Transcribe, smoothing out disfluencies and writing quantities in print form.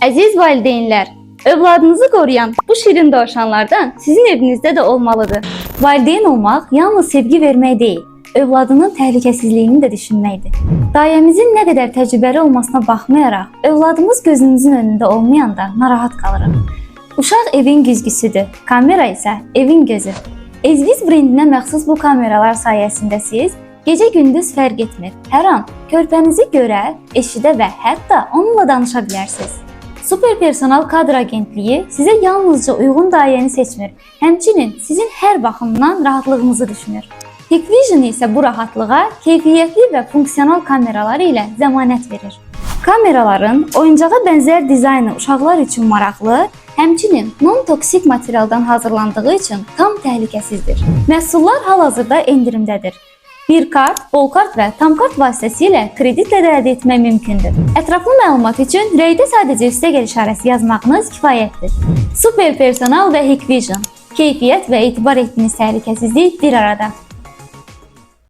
Əziz valideynlər, övladınızı qoruyan bu şirin dovşanlardan sizin evinizdə də olmalıdır. Valideyn olmaq yalnız sevgi vermək deyil, övladının təhlükəsizliyini də düşünməkdir. Dayəmizin nə qədər təcrübəli olmasına baxmayaraq, övladımız gözünüzün önündə olmayanda narahat qalırıq. Uşaq evin güzgüsüdür, kamera isə evin gözü. Ezviz brendinə məxsus bu kameralar sayəsində siz gecə-gündüz fərq etmir. Hər an körpənizi görə, eşidə və hətta onunla danışa bilərsiniz. Super personal kadr agentliyi sizə yalnızca uyğun dayəni seçmir, həmçinin sizin hər baxımdan rahatlığınızı düşünür. Hikvision isə bu rahatlığa keyfiyyətli və funksional kameralar ilə zəmanət verir. Kameraların oyuncağa bənzər dizaynı uşaqlar üçün maraqlı, həmçinin non-toksik materialdan hazırlandığı üçün tam təhlükəsizdir. Məhsullar hal-hazırda endirimdədir. Bir kart, bol kart və tam kart vasitəsilə kreditlə də əldə etmək mümkündür. Ətraflı məlumat üçün rəydə sadəcə üstəgəl işarəsi yazmağınız kifayətdir. Super personal və Hikvision. Keyfiyyət və etibar etdiyiniz təhlükəsizlik bir arada.